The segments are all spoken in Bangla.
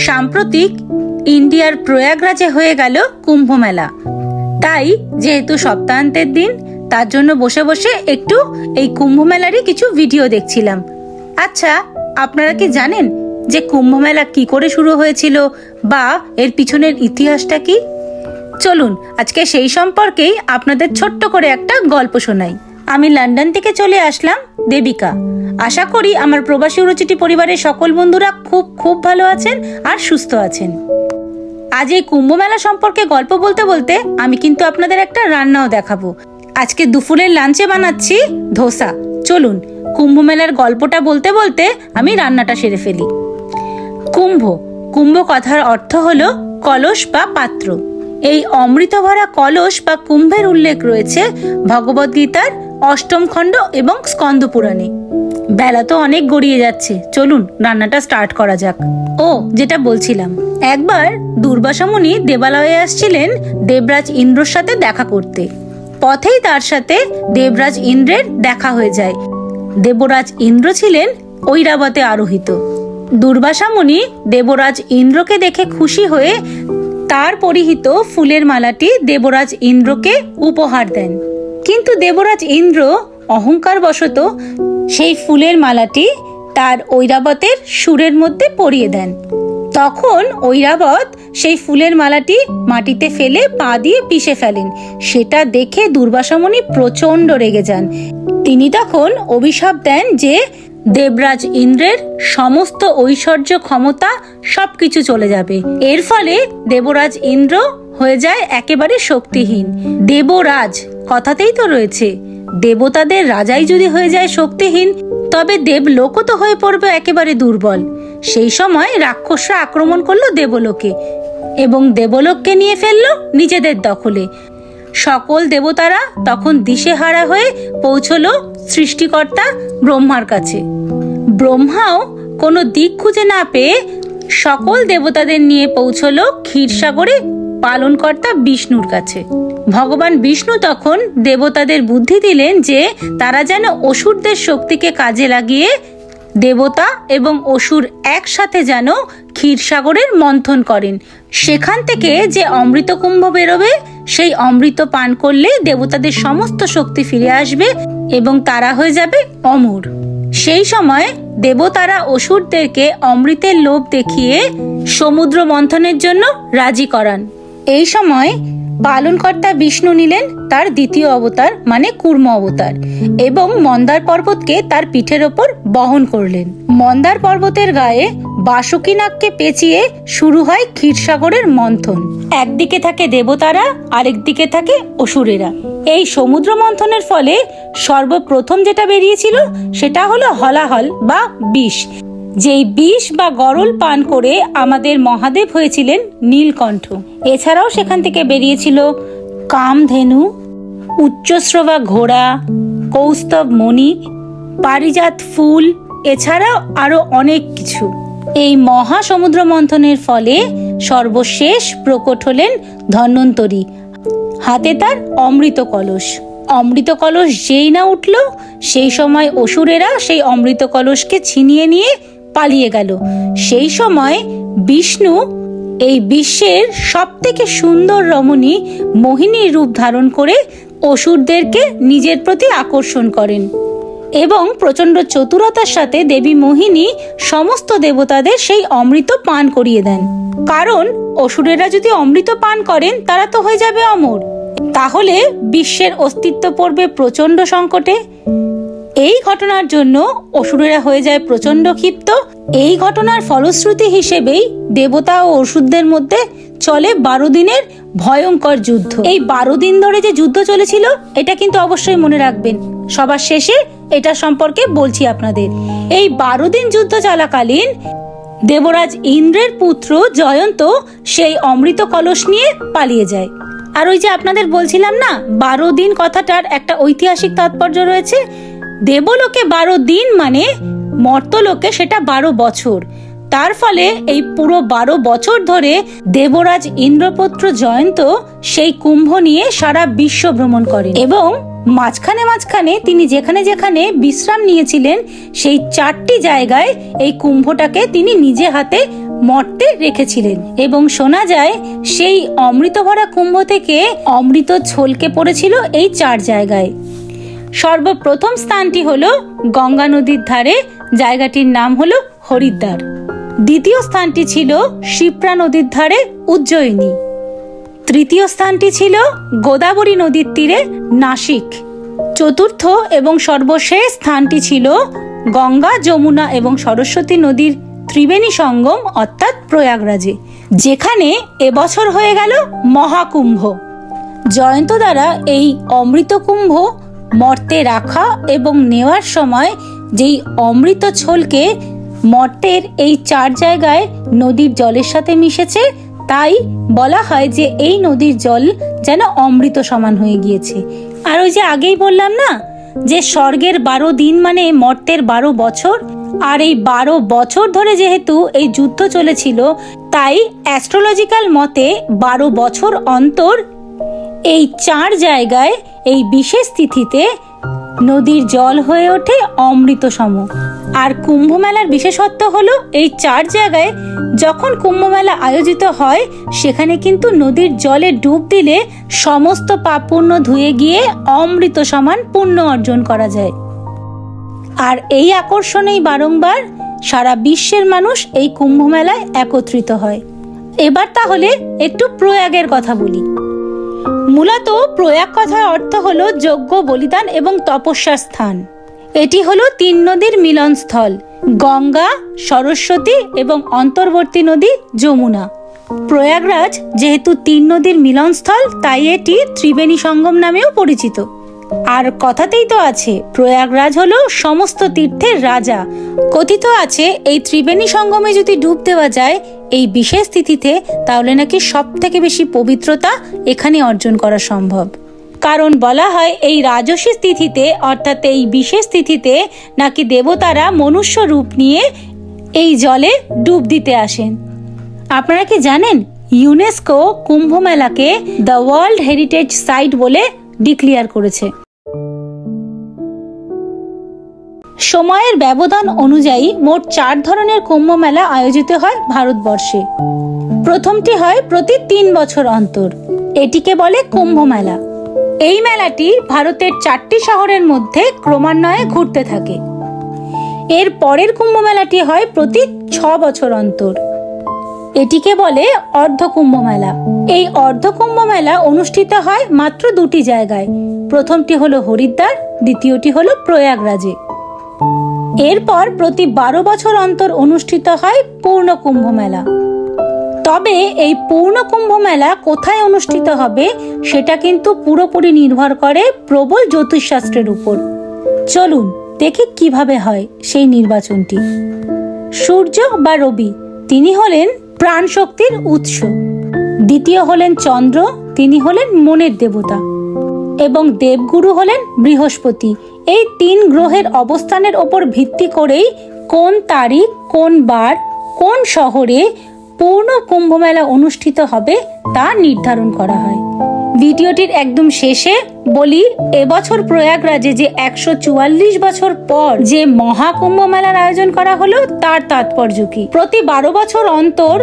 সাম্প্রতিক ইন্ডিয়ার প্রয়াগরাজে হয়ে গেল কুম্ভ মেলা। তাই যেহেতু সপ্তাহান্তের দিন, তার জন্য বসে বসে একটু এই কুম্ভ মেলারই কিছু ভিডিও দেখছিলাম। আচ্ছা, আপনারা কি জানেন যে কুম্ভ মেলা কি করে শুরু হয়েছিল বা এর পিছনের ইতিহাসটা কি? চলুন আজকে সেই সম্পর্কেই আপনাদের ছোট্ট করে একটা গল্প শোনাই। আমি লন্ডন থেকে চলে আসলাম, দেবিকা। আশা করি আমার প্রবাসী উড়োচিটি পরিবারের সকল বন্ধুরা খুব খুব ভালো আছেন আর সুস্থ আছেন। আজ এই কুম্ভ মেলা সম্পর্কে গল্প বলতে বলতে আমি কিন্তু আপনাদের একটা রান্নাও দেখাবো। আজকে দুপুরের লাঞ্চে বানাচ্ছি ধোসা। চলুন কুম্ভ মেলার গল্পটা বলতে বলতে আমি রান্নাটা সেরে ফেলি। কুম্ভ কুম্ভ কথার অর্থ হলো কলস বা পাত্র। এই অমৃত ভরা কলস বা কুম্ভের উল্লেখ রয়েছে ভগবদ্গীতার অষ্টম খণ্ড এবং স্কন্দ পুরাণে। বেলা তো অনেক গড়িয়ে যাচ্ছে, চলুন রান্নাটা স্টার্ট করা যাক। যেটা বলছিলাম, একবার দুর্বাসা মুনি দেবালয়ে আসছিলেন দেবরাজ ইন্দ্রর সাথে দেখা করতে। পথেই তার সাথে দেবরাজ ইন্দ্রের দেখা হয়ে যায়। দেবরাজ ইন্দ্র ছিলেন ঐরাবতে আরোহিত। দুর্বাসা মুনি দেবরাজ ইন্দ্রকে দেখে খুশি হয়ে তার পরিহিত ফুলের মালাটি দেবরাজ ইন্দ্রকে উপহার দেন। কিন্তু দেবরাজ ইন্দ্র অহংকার বশত সেই ফুলের মালাটি তার ঐরাবতের সুরের মধ্যে পরিয়ে দেন। তখন ঐরাবত সেই ফুলের মালাটি মাটিতে ফেলে পা দিয়ে পিষে ফেলেন। সেটা দেখে দুর্বাসা মুনি প্রচন্ড রেগে যান। তিনি তখন অভিশাপ দেন যে দেবরাজ ইন্দ্রের সমস্ত ঐশ্বর্য ক্ষমতা সবকিছু চলে যাবে। এর ফলে দেবরাজ ইন্দ্র হয়ে যায় একেবারে শক্তিহীন। দেবরাজ কথাতেই তো রয়েছে, দেবতাদের রাজাই যদি হয়ে যায় শক্তিহীন, তবে দেবলোকও তো হয়ে পড়বে একেবারে দুর্বল। সেই সময় রাক্ষসরা আক্রমণ করলো দেবলোকে এবং দেবলোককে নিয়ে ফেললো নিজেদের দখলে। সকল দেবতারা তখন দিশেহারা হয়ে পৌঁছলো সৃষ্টিকর্তা ব্রহ্মার কাছে। ব্রহ্মাও কোনো দিক খুঁজে না পেয়ে সকল দেবতাদের নিয়ে পৌঁছলো ক্ষীরসাগরে পালনকর্তা বিষ্ণুর কাছে। ভগবান বিষ্ণু তখন দেবতাদের বুদ্ধি দিলেন যে তারা যেন অসুরদের শক্তিকে কাজে লাগিয়ে দেবতা এবং অসুর একসাথে যেন ক্ষীরসাগরের মন্থন করেন। সেখান থেকে যে অমৃত কুম্ভ বেরোবে, সেই অমৃত পান করলে দেবতাদের সমস্ত শক্তি ফিরে আসবে এবং তারা হয়ে যাবে অমর। সেই সময় দেবতারা অসুরদেরকে অমৃতের লোভ দেখিয়ে সমুদ্র মন্থনের জন্য রাজি করান। এই সময় পালনকর্তা বিষ্ণু নিলেন তার দ্বিতীয় অবতার মানে কুর্ম অবতার এবং মন্দার পর্বতকে তার পিঠের ওপর বহন করলেন। মন্দার পর্বতের গায়ে বাসুকী নাগকে পেঁচিয়ে শুরু হয় ক্ষীরসাগরের মন্থন। একদিকে থাকে দেবতারা, আরেকদিকে থাকে অসুরেরা। এই সমুদ্র মন্থনের ফলে সর্বপ্রথম যেটা বেরিয়েছিল সেটা হলো হলাহল বা বিষ। যেই বিষ বা গরল পান করে আমাদের মহাদেব হয়েছিলেন নীলকণ্ঠ। এছাড়াও সেখান থেকে বেরিয়েছিল কামধেনু, উচ্চশ্রবা ঘোড়া, কৌস্তব মণি, পারিজাত ফুল, এছাড়াও আরো অনেক কিছু। এই মহা সমুদ্র মন্থনের ফলে সর্বশেষ প্রকট হলেন ধন্বন্তরী, হাতে তার অমৃত কলস। অমৃত কলস যেই না উঠল, সেই সময় অসুরেরা সেই অমৃত কলসকে ছিনিয়ে নিয়ে পালিয়ে গেল। সেই সময় বিষ্ণু এই বিশ্বের সব থেকে সুন্দর রমণী মোহিনীর রূপ ধারণ করে অসুরদেরকে নিজের প্রতি আকর্ষণ করেন এবং প্রচন্ড চতুরতার সাথে দেবী মোহিনী সমস্ত দেবতাদের সেই অমৃত পান করিয়ে দেন। কারণ অসুরেরা যদি অমৃত পান করেন তারা তো হয়ে যাবে অমর, তাহলে বিশ্বের অস্তিত্ব পড়বে প্রচন্ড সংকটে। এই ঘটনার জন্য অসুরেরা হয়ে যায় প্রচন্ড ক্ষিপ্ত। এই ঘটনার ফলশ্রুতি হিসেবেই দেবতা ও অসুরদের মধ্যে চলে 12 দিনের ভয়ঙ্কর যুদ্ধ। এই 12 দিন ধরে যে যুদ্ধ চলেছিল এটা কিন্তু অবশ্যই মনে রাখবেন। সবার শেষে এটা সম্পর্কে বলছি আপনাদের। এই 12 দিন যুদ্ধ চলাকালীন দেবরাজ ইন্দ্রের পুত্র জয়ন্ত সেই অমৃত কলস নিয়ে পালিয়ে যায়। আর ওই যে আপনাদের বলছিলাম না 12 দিন কথাটার একটা ঐতিহাসিক তাৎপর্য রয়েছে। দেবলোকে 12 দিন মানে মর্তলোকে সেটা 12 বছর। তার ফলে এই পুরো 12 বছর ধরে দেবরাজ ইন্দ্রপুত্র জয়ন্ত সেই কুম্ভ নিয়ে সারা বিশ্ব ভ্রমণ করেন এবং মাঝখানে মাঝখানে তিনি যেখানে যেখানে বিশ্রাম নিয়েছিলেন সেই 4টি জায়গায় এই কুম্ভটাকে তিনি নিজে হাতে মর্তে রেখেছিলেন। এবং শোনা যায় সেই অমৃত ভরা কুম্ভ থেকে অমৃত ছলকে পড়েছিল এই 4 জায়গায়। সর্বপ্রথম স্থানটি হলো গঙ্গা নদীর ধারে, জায়গাটির নাম হলো হরিদ্বার। দ্বিতীয় স্থানটি ছিল শিপ্রা নদীর ধারে, উজ্জয়িনী। তৃতীয় স্থানটি ছিল গোদাবরী নদীর তীরে, নাসিক। চতুর্থ এবং সর্বশেষ স্থানটি ছিল গঙ্গা, যমুনা এবং সরস্বতী নদীর ত্রিবেণী সঙ্গম অর্থাৎ প্রয়াগরাজে, যেখানে এবছর হয়ে গেল মহাকুম্ভ। জয়ন্ত দ্বারা এই অমৃত কুম্ভ মর্তে রাখা এবং নেওয়ার সময় যেই অমৃত ছলকে মর্তের এই 4 জায়গায় নদীর জলের সাথে মিশেছে, তাই বলা হয় যে এই নদীর জল যেন অমৃত সমান হয়ে গিয়েছে। আর ওই যে আগেই বললাম না যে স্বর্গের 12 দিন মানে মর্তের 12 বছর, আর এই 12 বছর ধরে যেহেতু এই যুদ্ধ চলেছিল, তাই অ্যাস্ট্রোলজিক্যাল মতে 12 বছর অন্তর এই 4 জায়গায় এই বিশেষ তিথিতে নদীর জল হয়ে ওঠে অমৃত সম। আর কুম্ভ মেলার বিশেষত্ব হলো এই 4 জায়গায় যখন কুম্ভ মেলা আয়োজিত হয় সেখানে কিন্তু নদীর জলে ডুব দিলে সমস্ত পাপ পুণ্য ধুয়ে গিয়ে অমৃত সমান পুণ্য অর্জন করা যায়। আর এই আকর্ষণেই বারংবার সারা বিশ্বের মানুষ এই কুম্ভ মেলায় একত্রিত হয়। এবার তাহলে একটু প্রয়াগের কথা বলি। মূলত প্রয়াগ কথার অর্থ হলো যজ্ঞ, বলিদান এবং তপস্যার স্থান। এটি হলো 3 নদীর মিলনস্থল, গঙ্গা, সরস্বতী এবং অন্তর্বর্তী নদী যমুনা। প্রয়াগরাজ যেহেতু 3 নদীর মিলনস্থল, তাই এটি ত্রিবেণী সঙ্গম নামেও পরিচিত। আর কথাতেই তো আছে প্রয়াগরাজ হলো সমস্ত তীর্থের রাজা। কথিত আছে এই ত্রিবেণী সঙ্গমে যদি ডুব দেওয়া যায় এই বিশেষ তিথিতে, তাহলে নাকি সব থেকে বেশি পবিত্রতা এখানে অর্জন করা সম্ভব। কারণ বলা হয় এই রাজসী তিথিতে অর্থাৎ এই বিশেষ তিথিতে নাকি দেবতারা মনুষ্য রূপ নিয়ে এই জলে ডুব দিতে আসেন। আপনারা কি জানেন ইউনেস্কো কুম্ভ মেলাকে দ্য ওয়ার্ল্ড হেরিটেজ সাইট বলে ডিক্লেয়ার করেছে। সময়ের ব্যবধান অনুযায়ী মোট 4 ধরনের কুম্ভ মেলা আয়োজিত হয় ভারতবর্ষে। প্রথমটি হয় প্রতি 3 বছর অন্তর, এটিকে বলে কুম্ভ মেলা। এই মেলাটি ভারতের 4টি শহরের মধ্যে ক্রমান্বয়ে ঘুরতে থাকে। এর পরের কুম্ভ মেলাটি হয় প্রতি 6 বছর অন্তর, এটিকে বলে অর্ধ কুম্ভ মেলা। এই অর্ধ কুম্ভ মেলা অনুষ্ঠিত হয় মাত্র 2টি জায়গায়, প্রথমটি হলো হরিদ্বার, দ্বিতীয়টি হলো প্রয়াগরাজে। এরপর প্রতি 12 বছর অন্তর অনুষ্ঠিত হয় পূর্ণ কুম্ভ মেলা। তবে এই পূর্ণ কুম্ভ মেলা কোথায় অনুষ্ঠিত হবে সেটা কিন্তু পুরোপুরি নির্ভর করে প্রবল জ্যোতিষশাস্ত্রের উপর। চলুন দেখি কিভাবে হয় সেই নির্বাচনটি। সূর্য বা রবি, তিনি হলেন প্রাণ শক্তির উৎস। দ্বিতীয় হলেন চন্দ্র, তিনি হলেন মনের দেবতা। এবং দেবগুরু হলেন বৃহস্পতি। এই 3 গ্রহের অবস্থানের ওপর ভিত্তি করেই কোন তারিখ, কোন বার, কোন শহরে পূর্ণ কুম্ভ মেলা অনুষ্ঠিত হবে তা নির্ধারণ করা হয়। ভিডিওটির একদম শেষে বলি, এবছর প্রয়াগরাজে যে 144 বছর পর যে মহাকুম্ভ মেলার আয়োজন করা হলো তার তাৎপর্য কি। প্রতি 12 বছর অন্তর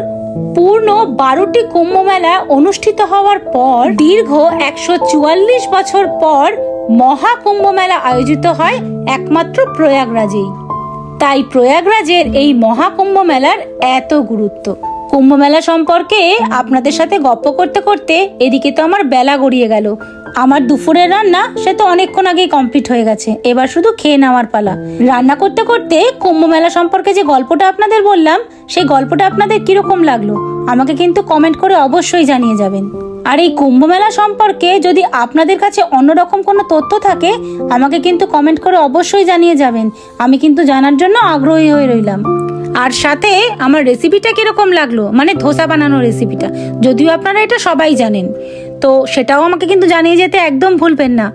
পূর্ণ 12টি কুম্ভ মেলা অনুষ্ঠিত হওয়ার পর দীর্ঘ 144 বছর পর মহাকুম্ভ মেলা আয়োজিত হয় একমাত্র প্রয়াগরাজেই। তাই প্রয়াগরাজের এই মহাকুম্ভ মেলার এত গুরুত্ব। কুম্ভ মেলা সম্পর্কে আপনাদের সাথে গপ্প করতে করতে এদিকে তো আমার বেলা গড়িয়ে গেল। আমার দুপুরের রান্না সে তো অনেকক্ষণ আগেই কমপ্লিট হয়ে গেছে, এবার শুধু খেয়ে নেওয়ার পালা। রান্না করতে করতে কুম্ভ মেলা সম্পর্কে যে গল্পটা আপনাদের বললাম সেই গল্পটা আপনাদের কিরকম লাগলো আমাকে কিন্তু কমেন্ট করে অবশ্যই জানিয়ে যাবেন। আর এই কুম্ভ মেলা সম্পর্কে যদি আপনাদের কাছে অন্যরকম কোনো তথ্য থাকে আমাকে কিন্তু কমেন্ট করে অবশ্যই জানিয়ে যাবেন, আমি কিন্তু জানার জন্য আগ্রহী হয়ে রইলাম। আর সাথে আমার রেসিপিটা কিরকম লাগলো, মানে ধোসা বানানোর রেসিপিটা, যদিও আপনারা এটা সবাই জানেন, তো সেটাও আমাকে কিন্তু জানিয়ে যেতে একদম ভুলবেন না।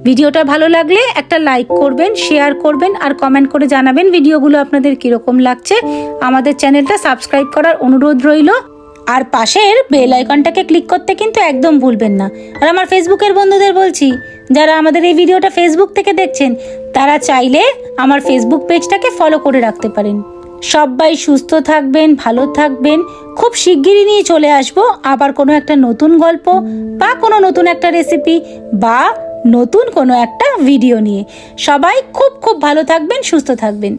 ভিডিওটা ভালো লাগলে একটা লাইক করবেন, শেয়ার করবেন আর কমেন্ট করে জানাবেন ভিডিওগুলো আপনাদের কিরকম লাগছে। আমাদের চ্যানেলটা সাবস্ক্রাইব করার অনুরোধ রইল, আর পাশের বেল আইকনটাকে ক্লিক করতে কিন্তু একদম ভুলবেন না। আর আমার ফেসবুকের বন্ধুদের বলছি যারা আমাদের এই ভিডিওটা ফেসবুক থেকে দেখছেন তারা চাইলে আমার ফেসবুক পেজটাকে ফলো করে রাখতে পারেন। সবাই সুস্থ থাকবেন, ভালো থাকবেন। খুব শিগগিরই নিয়ে চলে আসবো আবার কোনো একটা নতুন গল্প বা কোনো নতুন একটা রেসিপি বা নতুন কোনো একটা ভিডিও নিয়ে। সবাই খুব খুব ভালো থাকবেন, সুস্থ থাকবেন।